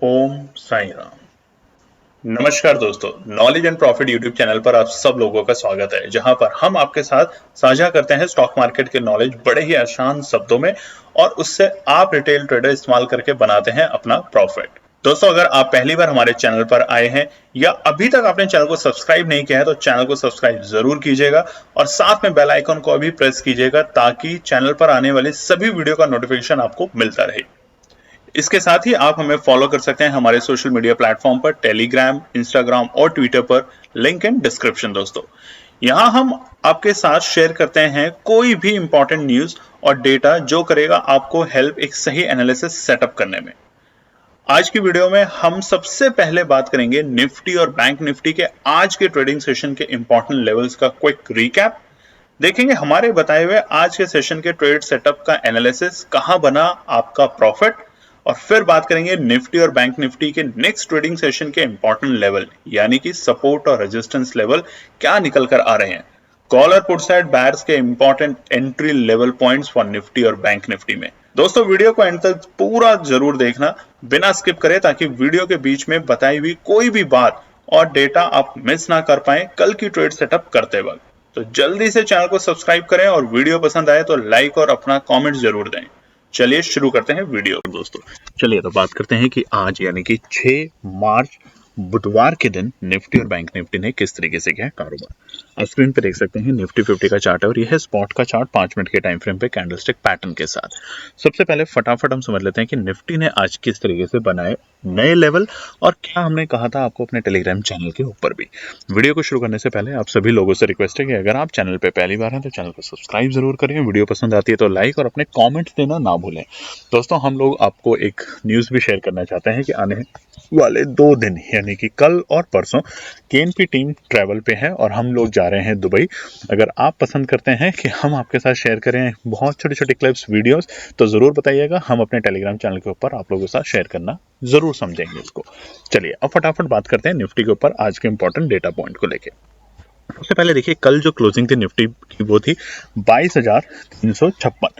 ओम साईं राम। नमस्कार दोस्तों, knowledge and profit YouTube channel पर आप सब लोगों का स्वागत है, जहां पर हम आपके साथ साझा करते हैं स्टॉक मार्केट के नॉलेज बड़े ही आसान शब्दों में और उससे आप रिटेल ट्रेडर इस्तेमाल करके बनाते हैं अपना प्रॉफिट। दोस्तों, अगर आप पहली बार हमारे चैनल पर आए हैं या अभी तक आपने चैनल को सब्सक्राइब नहीं किया है तो चैनल को सब्सक्राइब जरूर कीजिएगा और साथ में बेल आइकन को भी प्रेस कीजिएगा ताकि चैनल पर आने वाली सभी वीडियो का नोटिफिकेशन आपको मिलता रहे। इसके साथ ही आप हमें फॉलो कर सकते हैं हमारे सोशल मीडिया प्लेटफॉर्म पर, टेलीग्राम, इंस्टाग्राम और ट्विटर पर, लिंक इन डिस्क्रिप्शन। दोस्तों, यहां हम आपके साथ शेयर करते हैं कोई भी इंपॉर्टेंट न्यूज और डेटा जो करेगा आपको हेल्प एक सही एनालिसिस सेटअप करने में। आज की वीडियो में हम सबसे पहले बात करेंगे निफ्टी और बैंक निफ्टी के आज के ट्रेडिंग सेशन के इंपॉर्टेंट लेवल्स का क्विक रिकैप। देखेंगे हमारे बताए हुए आज के सेशन के ट्रेड सेटअप का एनालिसिस, कहां बना आपका प्रॉफिट, और फिर बात करेंगे निफ्टी और बैंक निफ्टी के नेक्स्ट ट्रेडिंग सेशन के इंपॉर्टेंट लेवल यानी कि सपोर्ट और रेजिस्टेंस लेवल क्या निकल कर आ रहे हैं। कॉल और पुट साइड बायर्स के important entry level points for Nifty और बैंक निफ्टी में। दोस्तों, वीडियो को एंड तक पूरा जरूर देखना बिना स्किप करे, ताकि वीडियो के बीच में बताई हुई कोई भी बात और डेटा आप मिस ना कर पाए कल की ट्रेड सेटअप करते वक्त। तो जल्दी से चैनल को सब्सक्राइब करें और वीडियो पसंद आए तो लाइक और अपना कॉमेंट जरूर दें। चलिए शुरू करते हैं वीडियो। दोस्तों, चलिए तो बात करते हैं कि आज यानी कि 6 मार्च बुधवार के दिन निफ्टी और बैंक निफ्टी ने किस तरीके से किया कारोबार। आप स्क्रीन पे देख सकते हैं निफ्टी 50 का चार्ट है और यह है स्पॉट का चार्ट 5 मिनट के टाइम फ्रेम पे कैंडलस्टिक पैटर्न के साथ। सबसे पहले फटाफट हम समझ लेते हैं कि निफ्टी ने आज किस तरीके से बनाए नए लेवल और क्या हमने कहा था आपको अपने टेलीग्राम चैनल के ऊपर भी। वीडियो को शुरू करने से पहले आप सभी लोगों से रिक्वेस्ट है कि अगर आप चैनल पे पहली बार हैं तो चैनल को सब्सक्राइब जरूर करें, वीडियो पसंद आती है तो लाइक और अपने कमेंट्स देना ना भूलें। दोस्तों, हम लोग आपको एक न्यूज भी शेयर करना चाहते हैं कि आने वाले 2 दिन यानी कि कल और परसों केएनपी टीम ट्रैवल पे है और हम लोग जा रहे हैं दुबई। अगर आप पसंद करते हैं कि हम आपके साथ शेयर करें बहुत छोटे छोटे क्लिप्स, वीडियोस, तो जरूर बताइएगा। हम अपने टेलीग्राम चैनल के ऊपर आप लोगों के साथ शेयर करना जरूर समझेंगे इसको। चलिए अब फटाफट बात करते हैं निफ्टी के ऊपर आज के इंपॉर्टेंट डेटा पॉइंट को लेके। सबसे पहले देखिए, कल जो क्लोजिंग थी निफ्टी की वो थी 22,356,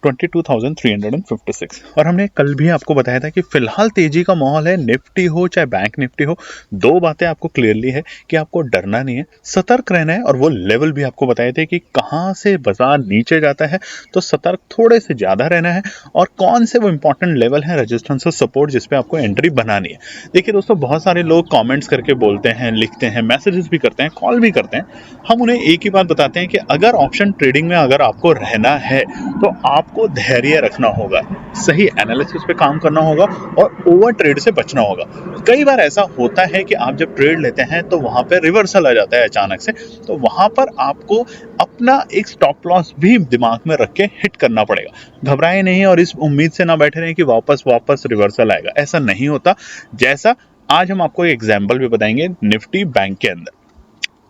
22,356। और हमने कल भी आपको बताया था कि फिलहाल तेजी का माहौल है, निफ्टी हो चाहे बैंक निफ्टी हो। 2 बातें आपको क्लियरली है कि आपको डरना नहीं है, सतर्क रहना है। और वो लेवल भी आपको बताए थे कि कहां से बाजार नीचे जाता है तो सतर्क थोड़े से ज्यादा रहना है और कौन से वो इंपॉर्टेंट लेवल है रेजिस्टेंस और सपोर्ट जिसपे आपको एंट्री बनानी है। देखिए दोस्तों, बहुत सारे लोग कॉमेंट्स करके बोलते हैं, लिखते हैं, मैसेजेस भी करते हैं, कॉल भी करते हैं। हम उन्हें एक ही बात बताते हैं कि अगर ऑप्शन ट्रेडिंग में अगर आपको रहना है तो आपको धैर्य रखना होगा, सही एनालिसिस पे काम करना होगा और ओवर ट्रेड से बचना होगा। कई बार ऐसा होता है कि आप जब ट्रेड लेते हैं तो वहां पर रिवर्सल आ जाता है अचानक से, तो वहां पर आपको अपना एक स्टॉप लॉस भी दिमाग में रख के हिट करना पड़ेगा। घबराए नहीं और इस उम्मीद से ना बैठे रहें कि वापस रिवर्सल आएगा, ऐसा नहीं होता। जैसा आज हम आपको एक एग्जाम्पल भी बताएंगे निफ्टी बैंक के अंदर।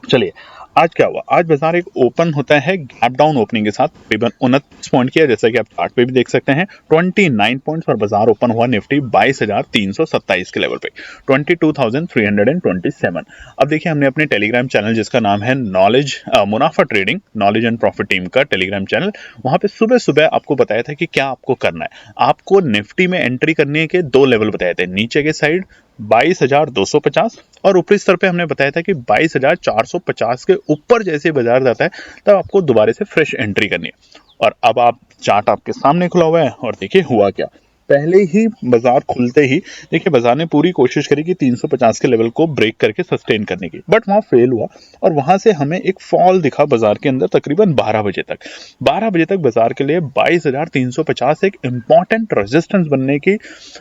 चलिए, आज क्या हुआ। आज बाजार एक ओपन होता है गैप डाउन ओपनिंग के साथ, तकरीबन 29 पॉइंट किया, जैसा कि आप चार्ट पे भी देख सकते हैं 29 पॉइंट्स, और बाजार ओपन हुआ निफ्टी 22,327 के लेवल पे, 22,327। अब देखिए, हमने अपने टेलीग्राम चैनल जिसका नाम है नॉलेज मुनाफा trading, knowledge and profit team का टेलीग्राम चैनल, वहां पे सुबह सुबह आपको बताया था कि क्या आपको करना है। आपको निफ्टी में एंट्री करने के 2 लेवल बताए थे, नीचे के साइड 22,250 और ऊपरी स्तर पे हमने बताया था कि 22,450 के ऊपर जैसे बाजार जाता है तब आपको दोबारा से फ्रेश एंट्री करनी है। और अब आप चार्ट आपके सामने खुला हुआ है और देखिए हुआ क्या। पहले ही बाजार खुलते ही देखिए बाजार ने पूरी कोशिश करी कि 350 के लेवल को ब्रेक करके सस्टेन करने की, बट वहां फेल हुआ और वहां से हमें एक फॉल दिखा बाजार के अंदर तकरीबन 12 बजे तक। 12 बजे तक बाजार के लिए 22,350 एक इंपॉर्टेंट रेजिस्टेंस बनने की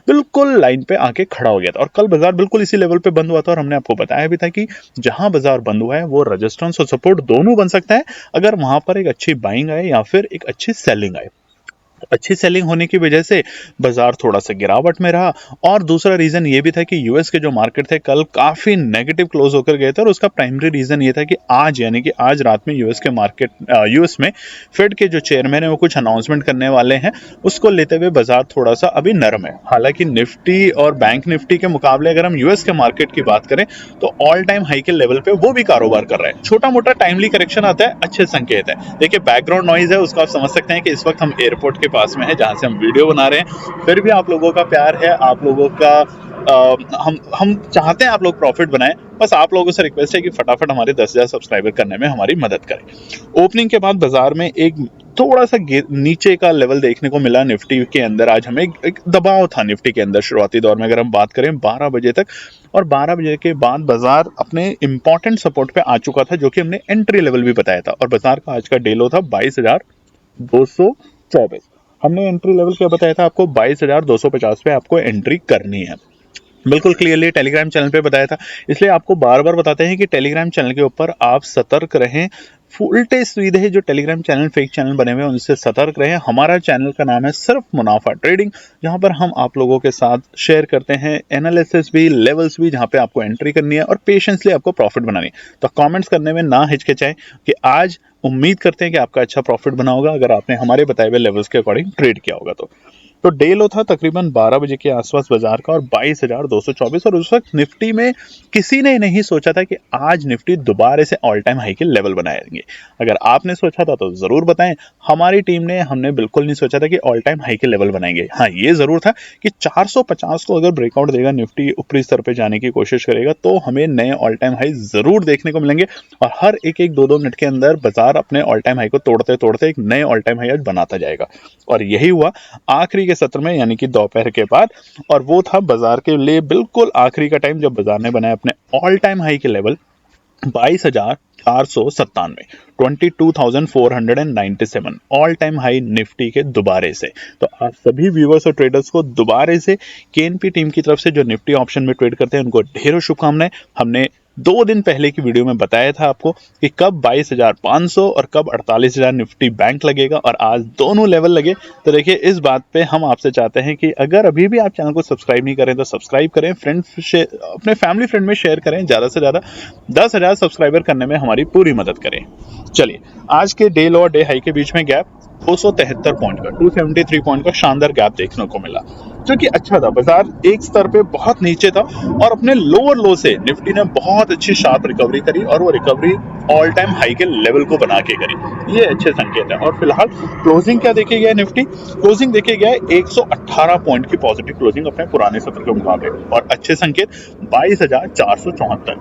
बिल्कुल लाइन पे आके खड़ा हो गया था। और कल बाजार बिल्कुल इसी लेवल पे बंद हुआ था और हमने आपको बताया भी था कि जहां बाजार बंद हुआ है वो रेजिस्टेंस और सपोर्ट दोनों बन सकता है अगर वहां पर एक अच्छी बाइंग आए या फिर एक अच्छी सेलिंग आए। अच्छी सेलिंग होने की वजह से बाजार थोड़ा सा गिरावट में रहा। और दूसरा रीजन ये भी था कि यूएस के जो मार्केट थे कल काफी नेगेटिव क्लोज होकर गए थे और उसका प्राइमरी रीजन ये था कि आज यानी कि आज रात में यूएस में फेड के जो चेयरमैन है वो कुछ अनाउंसमेंट करने वाले हैं, उसको लेते हुए बाजार थोड़ा सा अभी नरम है। हालांकि निफ्टी और बैंक निफ्टी के मुकाबले अगर हम यूएस के मार्केट की बात करें तो ऑल टाइम हाई के लेवल पे वो भी कारोबार कर रहा है। छोटा मोटा टाइमली करेक्शन आता है, अच्छे संकेत है। देखिए, बैकग्राउंड नॉइज है उसको आप समझ सकते हैं कि इस वक्त हम एयरपोर्ट के पास में है जहां से हम वीडियो बना रहे हैं। फिर भी आप लोगों का प्यार है, आप लोगों का हम चाहते हैं आप लोग प्रॉफिट बनाएं। बस आप लोगों से रिक्वेस्ट है कि फटाफट हमारे 10,000 सब्सक्राइबर करने में हमारी मदद करें। ओपनिंग के बाद बाजार में एक थोड़ा सा नीचे का लेवल देखने को मिला निफ्टी के अंदर। आज हमें एक दबाव था निफ्टी के अंदर शुरुआती दौर में, अगर हम बात करें 12 बजे तक, और 12 बजे के बाद बाजार अपने इंपॉर्टेंट सपोर्ट पे आ चुका था, जो कि हमने एंट्री लेवल भी बताया था। और बाजार का आज का डे लो था 22,224। हमने एंट्री लेवल क्या बताया था आपको? 22,250 पे आपको एंट्री करनी है, बिल्कुल क्लियरली टेलीग्राम चैनल पे बताया था। इसलिए आपको बार बार बताते हैं कि टेलीग्राम चैनल के ऊपर आप सतर्क रहें। फुल टेस्ट सुविधा है, जो टेलीग्राम चैनल फेक चैनल बने हुए हैं उनसे सतर्क रहें। हमारा चैनल का नाम है सिर्फ मुनाफा ट्रेडिंग, जहां पर हम आप लोगों के साथ शेयर करते हैं एनालिसिस भी, लेवल्स भी, जहां पे आपको एंट्री करनी है और पेशेंसली आपको प्रॉफिट बनानी है। तो कमेंट्स करने में ना हिचकिचाएं कि आज उम्मीद करते हैं कि आपका अच्छा प्रॉफिट बना होगा अगर आपने हमारे बताए हुए लेवल्स के अकॉर्डिंग ट्रेड किया होगा। तो डे लो था तकरीबन 12 बजे के आसपास बाजार का, और 22,224। और उस वक्त निफ्टी में किसी ने नहीं सोचा था कि आज निफ्टी दोबारा से ऑल टाइम हाई के लेवल बनाएंगे। अगर आपने सोचा था तो जरूर बताएं। हमारी टीम ने, हमने बिल्कुल नहीं सोचा था कि ऑल टाइम हाई के लेवल बनाएंगे। हाँ, ये जरूर था कि 450 को अगर ब्रेकआउट देगा निफ्टी, ऊपरी स्तर पे जाने की कोशिश करेगा, तो हमें नए ऑल टाइम हाई जरूर देखने को मिलेंगे। और हर एक 2-2 मिनट के अंदर बाजार अपने ऑल टाइम हाई को तोड़ते तोड़ते एक नए ऑल टाइम हाई आज बनाता जाएगा। और यही हुआ आखिरी के सत्र में, यानी कि दोपहर के बाद। और वो था बाजार के लिए बिल्कुल आखिरी का टाइम, जब बाजार ने बनाया अपने ऑल टाइम हाई के level 22,497, 22,497 all time high Nifty के दोबारे से। तो आप सभी व्यूवर्स और ट्रेडर्स को दोबारे से केएनपी टीम की तरफ से, जो निफ्टी ऑप्शन में ट्रेड करते हैं, उनको ढेरों शुभकामनाएं। हमने 2 दिन पहले की वीडियो में बताया था आपको कि कब 22,500 और कब 48,000 निफ्टी बैंक लगेगा, और आज दोनों लेवल लगे। तो देखिए, इस बात पे हम आपसे चाहते हैं कि अगर अभी भी आप चैनल को सब्सक्राइब नहीं करें तो सब्सक्राइब करें, फ्रेंड्स अपने फैमिली फ्रेंड में शेयर करें, ज्यादा से ज्यादा 10,000 सब्सक्राइबर करने में हमारी पूरी मदद करें। चलिए, आज के डे लो और डे हाई के बीच में गैप 273 पॉइंट का, 273 पॉइंट का शानदार गैप देखने को मिला, जो कि अच्छा था। बाजार एक स्तर पे बहुत नीचे था और अपने लोअर लो से निफ्टी ने बहुत अच्छी शार्प रिकवरी करी, और वो रिकवरी ऑल टाइम हाई के लेवल को बना के करी। ये अच्छे संकेत है। और फिलहाल क्लोजिंग क्या देखे गया? निफ्टी क्लोजिंग देखे गया 118 पॉइंट की पॉजिटिव क्लोजिंग अपने पुराने सत्र के मुकाबले, और अच्छे संकेत 22,474,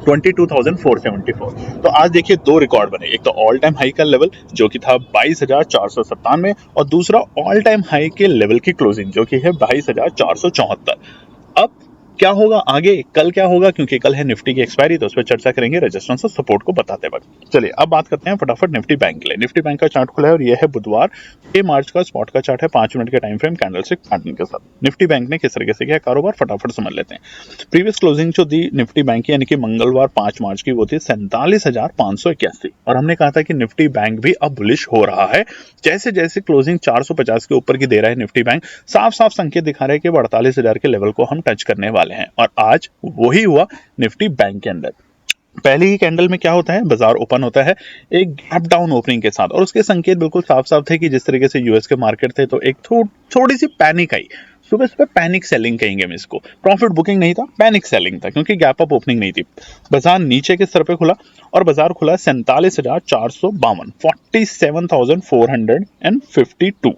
22,474। तो आज देखिए 2 रिकॉर्ड बने, एक तो ऑल टाइम हाई का लेवल जो कि था 22,497, और दूसरा ऑल टाइम हाई के लेवल की क्लोजिंग जो कि है 22,474। अब क्या होगा आगे, कल क्या होगा, क्योंकि कल है निफ्टी की एक्सपायरी, तो उस पर चर्चा करेंगे रेजिस्टेंस और सपोर्ट को बताते वक्त। चलिए अब बात करते हैं फटाफट निफ्टी बैंक के लिए। निफ्टी बैंक का चार्ट खुला है और यह है बुधवार 6 मार्च का स्पॉट का चार्ट है, 5 मिनट के टाइम फ्रेम कैंडलस्टिक पैटर्न के साथ। निफ्टी बैंक ने किस तरीके से किया कारोबार, फटाफट समझ लेते हैं। प्रीवियस क्लोजिंग जो दी निफ्टी बैंक की, यानी कि मंगलवार 5 मार्च की, वो थी 47,581, और हमने कहा था कि निफ्टी बैंक भी अब बुलिश हो रहा है। जैसे जैसे क्लोजिंग 450 के ऊपर की दे रहा है निफ्टी बैंक, साफ साफ संकेत दिखा रहा है कि 48,000 के लेवल को हम टच करने वाले हैं, और आज वही हुआ निफ्टी बैंक के अंदर। पहले ही कैंडल में क्या होता है, बाजार ओपन होता है एक गैप डाउन ओपनिंग के साथ, और उसके संकेत बिल्कुल साफ साफ थे कि जिस तरीके से यूएस के मार्केट थे, तो एक थोड़ी सी पैनिक आई। सुबह सुबह पैनिक सेलिंग कहेंगे हम इसको, प्रॉफिट बुकिंग नहीं था, पैनिक सेलिंग था, क्योंकि गैप अप ओपनिंग नहीं थी। बाजार नीचे के स्तर पे खुला, और बाजार खुला 47,452, 47,452,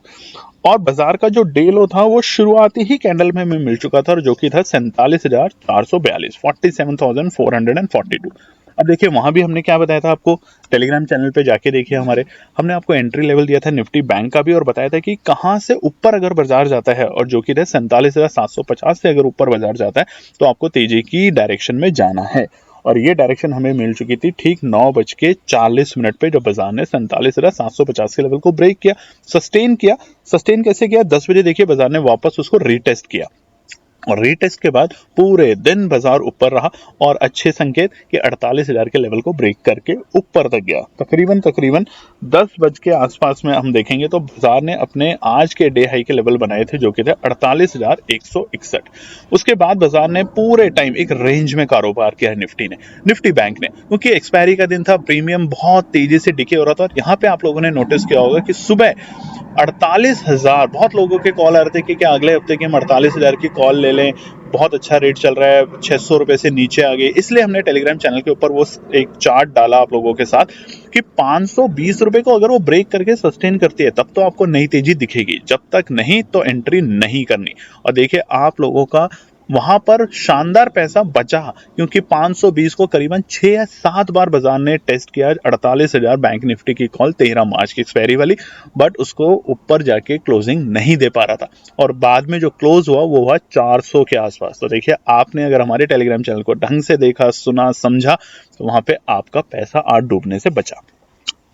और बाजार का जो डे लो था वो शुरुआती ही कैंडल में हमें मिल चुका था, और जो कि था 47,442, 47,442। अब देखिए, वहां भी हमने क्या बताया था आपको, टेलीग्राम चैनल पे जाके देखिए हमारे, हमने आपको एंट्री लेवल दिया था निफ्टी बैंक का भी, और बताया था कि कहां से ऊपर अगर बाजार जाता है, और जो कि था 47,750 से अगर ऊपर बाजार जाता है तो आपको तेजी की डायरेक्शन में जाना है। और ये डायरेक्शन हमें मिल चुकी थी ठीक 9:40 पे, जब बाजार ने 47,750 के लेवल को ब्रेक किया, सस्टेन किया। सस्टेन कैसे किया? 10 बजे देखिए बाजार ने वापस उसको रीटेस्ट किया, और रीटेस्ट के बाद पूरे दिन बाजार ऊपर रहा, और अच्छे संकेत कि 48,000 के लेवल को ब्रेक करके ऊपर तक गया। तकरीबन 10 बज के आसपास में हम देखेंगे तो बाजार ने अपने आज के डे हाई के लेवल बनाए थे, जो कि थे 48,161। उसके बाद बाजार ने पूरे टाइम एक रेंज में कारोबार किया है निफ्टी बैंक ने, क्योंकि एक्सपायरी का दिन था, प्रीमियम बहुत तेजी से डिके हो रहा था। और यहाँ पे आप लोगों ने नोटिस किया होगा कि सुबह 48,000, बहुत लोगों के कॉल आ रहे थे कि क्या अगले हफ्ते की हम 48,000 की कॉल ले लें, बहुत अच्छा रेट चल रहा है, 600 रुपए से नीचे आ गए। इसलिए हमने टेलीग्राम चैनल के ऊपर वो एक चार्ट डाला आप लोगों के साथ कि 520 रुपए को अगर वो ब्रेक करके सस्टेन करती है तब तो आपको नई तेजी दिखेगी, जब तक नहीं तो एंट्री नहीं करनी। और देखिए आप लोगों का वहां पर शानदार पैसा बचा, क्योंकि 520 को करीबन 6 या 7 बार बाजार ने टेस्ट किया। 48,000 बैंक निफ्टी की कॉल 13 मार्च की एक्सपायरी वाली, बट उसको ऊपर जाके क्लोजिंग नहीं दे पा रहा था और बाद में जो क्लोज हुआ वो हुआ 400 के आसपास। तो देखिए आपने अगर हमारे टेलीग्राम चैनल को ढंग से देखा, सुना, समझा तो वहां पे आपका पैसा आज डूबने से बचा।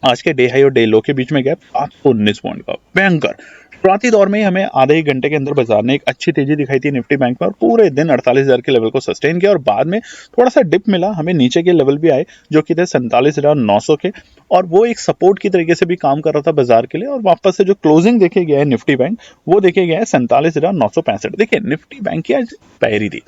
आज के डे हाई और डे लो के बीच में गैप 719 पॉइंट का भयंकर। शुरुआती दौर में ही हमें आधे एक घंटे के अंदर बाजार ने एक अच्छी तेजी दिखाई थी निफ्टी बैंक में और पूरे दिन 48,000 के लेवल को सस्टेन किया और बाद में थोड़ा सा डिप मिला, हमें नीचे के लेवल भी आए जो कि थे 47,900 के, और वो एक सपोर्ट की तरीके से भी काम कर रहा था बाजार के लिए। और वापस से जो क्लोजिंग देखे गया है निफ्टी बैंक वो देखे गया है 47,965। देखिए निफ्टी बैंक की आज पैरी थी,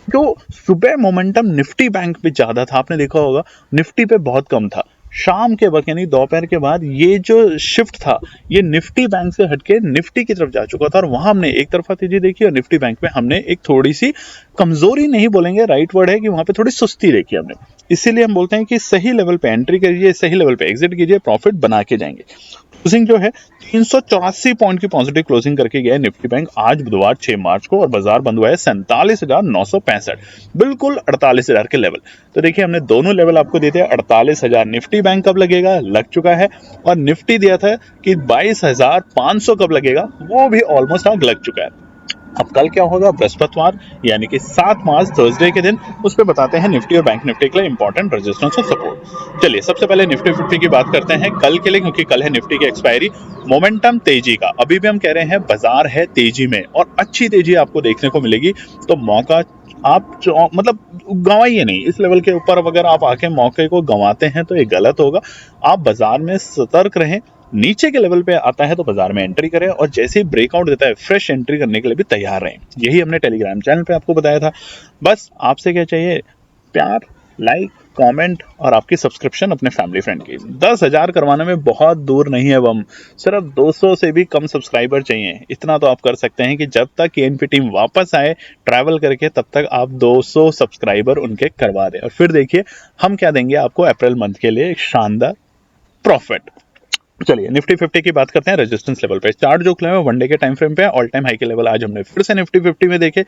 जो सुबह मोमेंटम निफ्टी बैंक पे ज्यादा था, आपने देखा होगा निफ्टी पे बहुत कम था। शाम के वक्त यानी दोपहर के बाद ये जो शिफ्ट था ये निफ्टी बैंक से हटके निफ्टी की तरफ जा चुका था और वहां हमने एक तरफा तेजी देखी और निफ्टी बैंक में हमने एक थोड़ी सी कमजोरी नहीं बोलेंगे, राइट वर्ड है कि वहां पे थोड़ी सुस्ती देखी हमने। इसीलिए हम बोलते हैं कि सही लेवल पे एंट्री करिए, सही लेवल पे एग्जिट कीजिए, प्रॉफिट बना के जाएंगे। क्लोजिंग जो है 384 पॉइंट की पॉजिटिव क्लोजिंग करके गया निफ्टी बैंक आज बुधवार 6 मार्च को और बाजार बंद हुआ है 47,965, बिल्कुल 48,000 के लेवल। तो देखिए हमने दोनों लेवल आपको दिए थे। 48,000 निफ्टी बैंक कब लगेगा, लग चुका है, और निफ्टी दिया था कि 22,500 कब लगेगा, वो भी ऑलमोस्ट आग लग चुका है। अब कल क्या होगा, बृहस्पतिवार यानी कि 7 मार्च थर्सडे के दिन, उस पर बताते हैं निफ्टी और बैंक निफ्टी के लिए इंपॉर्टेंट रेजिस्टेंस और सपोर्ट। चलिए सबसे पहले निफ्टी 50 की बात करते हैं कल के लिए, क्योंकि कल है निफ्टी की एक्सपायरी। मोमेंटम तेजी का अभी भी हम कह रहे हैं बाजार है तेजी में और अच्छी तेजी आपको देखने को मिलेगी, तो मौका आप मतलब गंवाइए नहीं। इस लेवल के ऊपर अगर आप आके मौके को गंवाते हैं तो ये गलत होगा। आप बाजार में सतर्क रहें, नीचे के लेवल पे आता है तो बाजार में एंट्री करें और जैसे ही ब्रेकआउट देता है फ्रेश एंट्री करने के लिए भी तैयार रहें। यही हमने टेलीग्राम चैनल पे आपको बताया था। बस आपसे क्या चाहिए, प्यार, लाइक, कमेंट और आपकी सब्सक्रिप्शन अपने फैमिली फ्रेंड की। 10,000 करवाने में बहुत दूर नहीं है हम, सिर्फ 200 से भी कम सब्सक्राइबर चाहिए। इतना तो आप कर सकते हैं कि जब तक एएनपी टीम वापस आए ट्रैवल करके तब तक आप 200 सब्सक्राइबर उनके करवा दें और फिर देखिए हम क्या देंगे आपको अप्रैल मंथ के लिए एक शानदार प्रॉफिट। चलिए निफ्टी 50 की बात करते हैं रेजिस्टेंस लेवल पे। चार्ट जो खुला है वनडे के टाइम फ्रेम पे ऑल टाइम हाई के लेवल आज हमने फिर से निफ्टी 50 में देखे।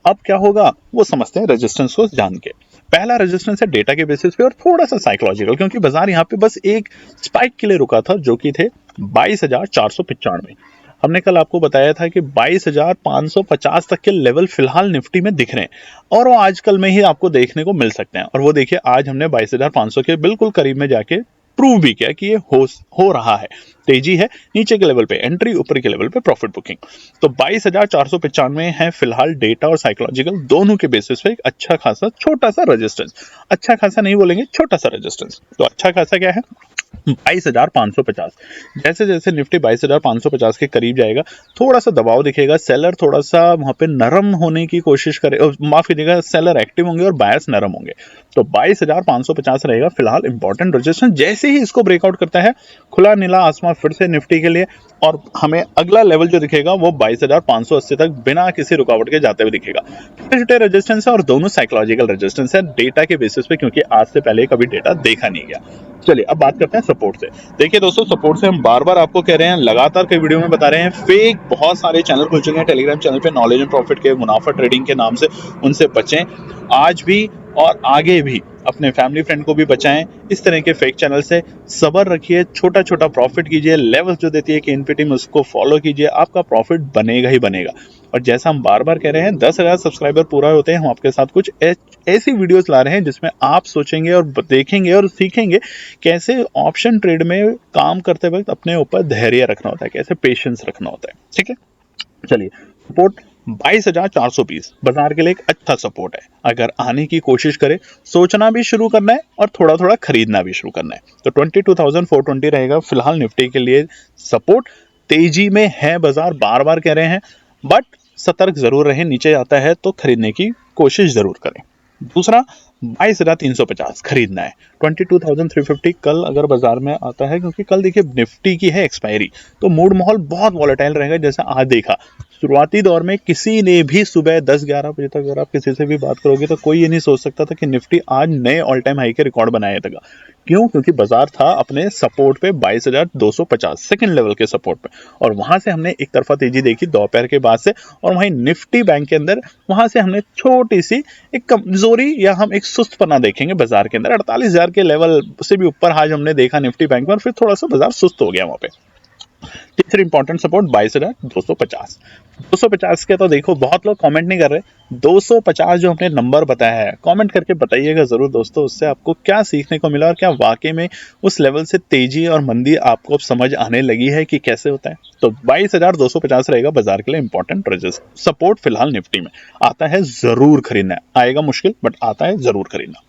अब क्या होगा वो समझते हैं रेजिस्टेंस को जान के। पहला रेजिस्टेंस है डेटा के बेसिस पे और थोड़ा सा साइकोलॉजिकल, क्योंकि बाजार यहाँ पे बस एक स्पाइक के लिए रुका था जो कि थे 22,495। हमने कल आपको बताया था कि 22,550 तक के लेवल फिलहाल निफ्टी में दिख रहे हैं और वो आजकल में ही आपको देखने को मिल सकते हैं। और वो देखिए आज हमने 22,500 के बिल्कुल करीब में जाके प्रूव भी किया कि ये हो रहा है। तेजी है, नीचे के लेवल पे एंट्री, ऊपर के लेवल पे प्रॉफिट बुकिंग। तो 22,495 है फिलहाल डेटा और साइकोलॉजिकल दोनों के बेसिस पे एक अच्छा खासा छोटा सा रेजिस्टेंस। अच्छा खासा नहीं बोलेंगे, छोटा सा रेजिस्टेंस। तो अच्छा खासा क्या है, 22,550। जैसे जैसे निफ्टी 22,550 के करीब जाएगा थोड़ा सा दबाव दिखेगा, सेलर थोड़ा सा वहां पे नरम होने की कोशिश करे, माफ कीजिएगा, सेलर एक्टिव होंगे और बायर्स नरम होंगे। तो 22,550 रहेगा फिलहाल इंपॉर्टेंट रेजिस्टेंस। जैसे ही इसको ब्रेकआउट करता है खुला नीला आसमान फिर से निफ्टी के लिए और हमें अगला लेवल जो दिखेगा वो 22,580 तक बिना किसी रुकावट के जाते हुए दिखेगा। छोटे छोटे रेजिस्टेंस है और दोनों साइकोलॉजिकल रेजिस्टेंस है डेटा के बेसिस पे, क्योंकि आज से पहले कभी डेटा देखा नहीं गया। चलिए अब बात करते हैं सपोर्ट से। देखिए दोस्तों सपोर्ट से हम बार बार आपको कह रहे हैं, लगातार कई वीडियो में बता रहे हैं, फेक बहुत सारे चैनल खुल चुके हैं टेलीग्राम चैनल पे नॉलेज एंड प्रॉफिट के, मुनाफा ट्रेडिंग के नाम से, उनसे बचें। आज भी और आगे भी अपने फैमिली फ्रेंड को भी बचाएं इस तरह के फेक चैनल से। सब्र रखिए, छोटा छोटा प्रॉफिट कीजिए, लेवल्स जो देती है कि एनपीटी में उसको फॉलो कीजिए, आपका प्रॉफिट बनेगा ही बनेगा। और जैसा हम बार बार कह रहे हैं 10,000 सब्सक्राइबर पूरा होते हैं हम आपके साथ कुछ ऐसी वीडियोस ला रहे हैं जिसमें आप सोचेंगे और देखेंगे और सीखेंगे कैसे ऑप्शन ट्रेड में काम करते वक्त अपने ऊपर धैर्य रखना होता है, कैसे पेशेंस रखना होता है। ठीक है, चलिए सपोर्ट 22,420 बाजार के लिए एक अच्छा सपोर्ट है। अगर आने की कोशिश करें, सोचना भी शुरू करना है और थोड़ा थोड़ा खरीदना भी शुरू करना है। तो 22,420 रहेगा फिलहाल निफ्टी के लिए सपोर्ट। तेजी में है बाजार, बार बार कह रहे हैं, बट सतर्क जरूर रहें, नीचे आता है तो खरीदने की कोशिश जरूर करें। दूसरा 22,350 खरीदना है, 22,350 कल अगर बाजार में आता है, क्योंकि कल देखिए निफ्टी की है एक्सपायरी, तो मूड माहौल बहुत वॉलेटाइल रहेगा। जैसे आज देखा शुरुआती दौर में किसी ने भी सुबह 10-11 बजे तक अगर आप किसी से भी बात करोगे तो कोई ये नहीं सोच सकता था कि निफ्टी आज नए ऑल टाइम हाई के रिकॉर्ड बनाया था। क्यों? क्योंकि बाजार था अपने सपोर्ट पे 22,250 सेकंड लेवल के सपोर्ट पे, और वहां से हमने एक तरफा तेजी देखी दोपहर के बाद से, और वहीं निफ्टी बैंक के अंदर वहां से हमने छोटी सी एक कमजोरी या हम एक सुस्तपना देखेंगे बाजार के अंदर। 48,000 के लेवल से भी ऊपर आज हमने देखा निफ्टी बैंक में, और फिर थोड़ा सा बाजार सुस्त हो गया वहां पे। तीसरी इंपॉर्टेंट सपोर्ट 22,250। 250 के तो देखो बहुत लोग कमेंट नहीं कर रहे, 250 जो हमने नंबर बताया है कमेंट करके बताइएगा जरूर दोस्तों, उससे आपको क्या सीखने को मिला और क्या वाकई में उस लेवल से तेजी और मंदी आपको अब समझ आने लगी है कि कैसे होता है। तो 22,250 रहेगा बाजार के लिए इंपॉर्टेंट रजिस्टर सपोर्ट। फिलहाल निफ्टी में आता है, जरूर खरीदना है, आएगा मुश्किल बट आता है, जरूर खरीदना।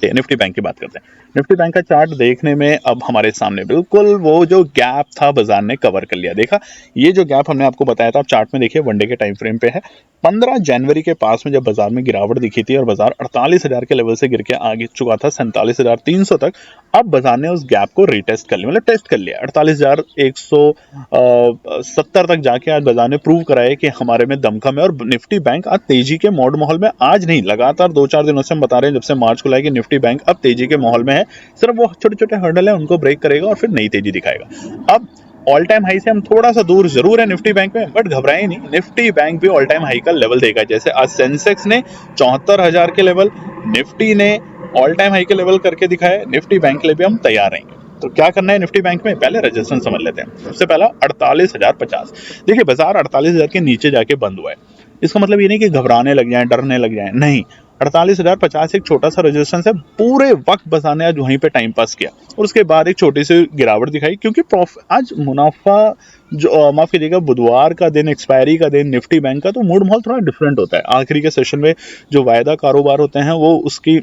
निफ्टी बैंक की बात करते हैं। निफ्टी बैंक का चार्ट देखने में अब हमारे सामने बिल्कुल वो जो गैप था बाजार ने कवर कर लिया। देखा ये जो गैप हमने आपको बताया था, आप चार्ट में देखिए वनडे के टाइम फ्रेम पे है। 15 जनवरी के पास में जब बाजार में गिरावट दिखी थी और बाजार 48,000 के लेवल से गिर के आगे चुका था 47,300 तक, अब बाजार ने उस गैप को रीटेस्ट कर लिया, मतलब टेस्ट कर लिया 48,170 तक जाके आज बाजार ने प्रूव कराया कि हमारे में दमखम है। और निफ्टी बैंक आज तेजी के मोड माहौल में, आज नहीं लगातार 2-4 दिनों से हम बता रहे हैं जब से मार्च को लाए कि निफ्टी बैंक अब तेजी के माहौल में है। सिर्फ वो छोटे छोटे हर्डल है उनको ब्रेक करेगा और फिर नई तेजी दिखाएगा। अब ऑल टाइम हाई से हम थोड़ा सा दूर जरूर है निफ्टी बैंक में, बट घबराए नहीं, निफ्टी बैंक भी ऑल टाइम हाई का लेवल देगा। जैसे आज सेंसेक्स ने 74,000 के लेवल, निफ्टी ने ऑल टाइम हाई के लेवल करके दिखाया, निफ्टी बैंक के लिए भी हम तैयार रहेंगे। तो क्या करना है निफ्टी बैंक में, पहले रजिस्टेंस समझ लेते हैं। सबसे पहला 48,050। देखिए बाजार 48,000 के नीचे जाके बंद हुआ है, इसका मतलब ये नहीं कि घबराने लग जाए, डरने लग जाए, नहीं। 48,050 एक छोटा सा रेजिस्टेंस है। पूरे वक्त बाजार ने आज वहीं पे टाइम पास किया और उसके बाद एक छोटी सी गिरावट दिखाई, क्योंकि आज मुनाफा जो माफ कीजिएगा बुधवार का दिन, एक्सपायरी का दिन निफ्टी बैंक का, तो मूड माहौल थोड़ा डिफरेंट होता है। आखिरी के सेशन में जो वायदा कारोबार होते हैं वो उसकी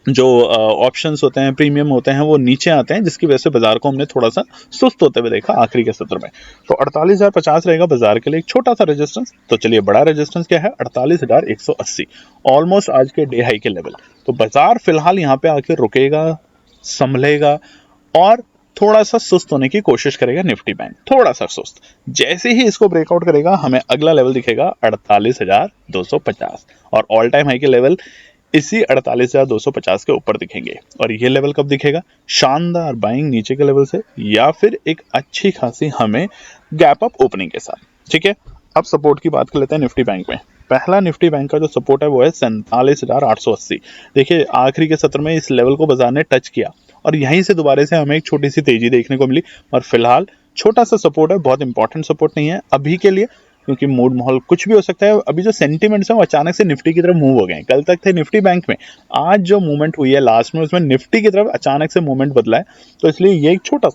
जो ऑप्शंस होते हैं, प्रीमियम होते हैं, वो नीचे आते हैं, जिसकी वजह से बाजार को हमने थोड़ा सा सुस्त होते हुए देखा आखिरी के सत्र में। तो 48,050 रहेगा बाजार के लिए एक छोटा सा रेजिस्टेंस। तो चलिए बड़ा रेजिस्टेंस क्या है, 48,180, ऑलमोस्ट आज के डे हाई के लेवल। तो बाजार फिलहाल यहाँ पे आके रुकेगा, संभलेगा और थोड़ा सा सुस्त होने की कोशिश करेगा निफ्टी बैंक, थोड़ा सा सुस्त। जैसे ही इसको ब्रेकआउट करेगा हमें अगला लेवल दिखेगा 48,250, और ऑल टाइम हाई के लेवल इसी 48,250 के ऊपर दिखेंगे। और ये लेवल कब दिखेगा, शानदार बाइंग नीचे के लेवल से, या फिर एक अच्छी खासी हमें गैप अप ओपनिंग के साथ। ठीक है, अब सपोर्ट की बात कर लेते हैं निफ्टी बैंक में। पहला निफ्टी बैंक का जो सपोर्ट है वो है 47,880। देखिए आखिरी के सत्र में इस लेवल को बाजार ने टच किया और यहीं से दोबारा से हमें एक छोटी सी तेजी देखने को मिली, और फिलहाल छोटा सा सपोर्ट है, बहुत इंपॉर्टेंट सपोर्ट नहीं है अभी के लिए, क्योंकि मूड माहौल कुछ भी हो सकता है। अभी जो सेंटिमेंट्स हैं वो अचानक से निफ्टी की तरफ मूव हो गए हैं, कल तक थे निफ्टी बैंक में, आज जो मूवमेंट हुई है लास्ट में उसमें निफ्टी की तरफ अचानक से मूवमेंट बदला है, तो इसलिए ये एक छोटा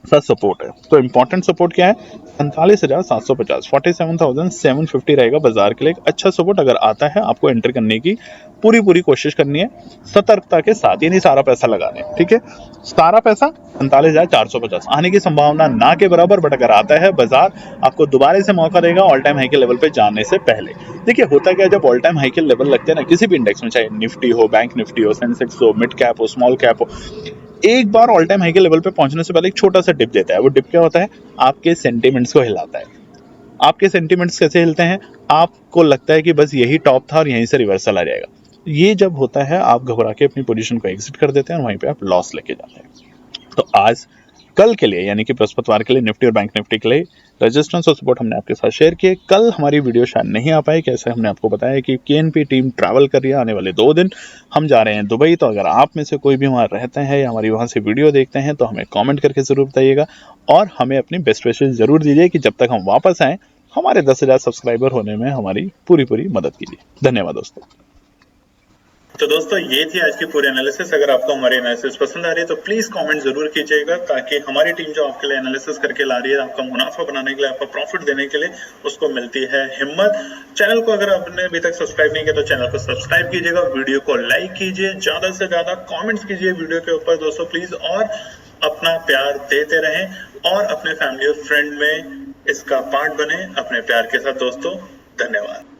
सा सपोर्ट है। तो इंपॉर्टेंट सपोर्ट क्या है, 47,750, 47,750 रहेगा बाजार के लिए एक अच्छा सपोर्ट। अगर आता है आपको एंटर करने की पूरी कोशिश करनी है, सतर्कता के साथ, ये नहीं सारा पैसा लगाने। ठीक है, सारा पैसा 47,450 आने की संभावना ना के बराबर, बट अगर आता है बाजार आपको दोबारा से मौका देगा ऑल टाइम हाई के लेवल पे जाने से पहले। देखिए होता क्या, जब ऑल टाइम हाई के लेवल लगते हैं ना किसी भी इंडेक्स में, चाहे निफ्टी हो, बैंक निफ्टी हो, सेंसेक्स हो, मिड कैप हो, स्मॉल कैप हो, एक बार ऑल टाइम हाई के लेवल पे पहुंचने से पहले एक छोटा सा डिप देता है। वो डिप क्या होता है, आपके सेंटिमेंट्स को हिलाता है। आपके सेंटिमेंट्स कैसे हिलते हैं, आपको लगता है कि बस यही टॉप था और यहीं से रिवर्सल आ जाएगा। ये जब होता है आप घबरा के अपनी पोजीशन को एग्जिट कर देते हैं और वहीं पे आप लॉस लेके जाते हैं। तो आज कल के लिए यानी कि बृहस्पतिवार के लिए निफ्टी और बैंक निफ्टी के लिए रेजिस्टेंस और सपोर्ट हमने आपके साथ शेयर किए। कल हमारी वीडियो शायद नहीं आ पाई, कैसे हमने आपको बताया कि केएनपी टीम ट्रैवल कर रही है, आने वाले 2 दिन हम जा रहे हैं दुबई। तो अगर आप में से कोई भी वहाँ रहते हैं या हमारी वहाँ से वीडियो देखते हैं तो हमें कमेंट करके जरूर बताइएगा और हमें अपनी बेस्ट विशेस जरूर दीजिए कि जब तक हम वापस आएँ हमारे 10,000 सब्सक्राइबर होने में हमारी पूरी मदद कीजिए। धन्यवाद दोस्तों। तो दोस्तों ये थी आज की पूरी एनालिसिस। अगर आपको हमारी एनालिसिस पसंद आ रही है तो प्लीज कमेंट जरूर कीजिएगा, ताकि हमारी टीम जो आपके लिए एनालिसिस करके ला रही है, आपका मुनाफा बनाने के लिए, आपका प्रॉफिट देने के लिए, उसको मिलती है हिम्मत। चैनल को अगर आपने अभी तक सब्सक्राइब नहीं किया तो चैनल को सब्सक्राइब कीजिएगा, वीडियो को लाइक कीजिए, ज्यादा से ज्यादा कॉमेंट्स कीजिए वीडियो के ऊपर दोस्तों प्लीज, और अपना प्यार देते रहें और अपने फैमिली और फ्रेंड में इसका पार्ट बने अपने प्यार के साथ दोस्तों। धन्यवाद।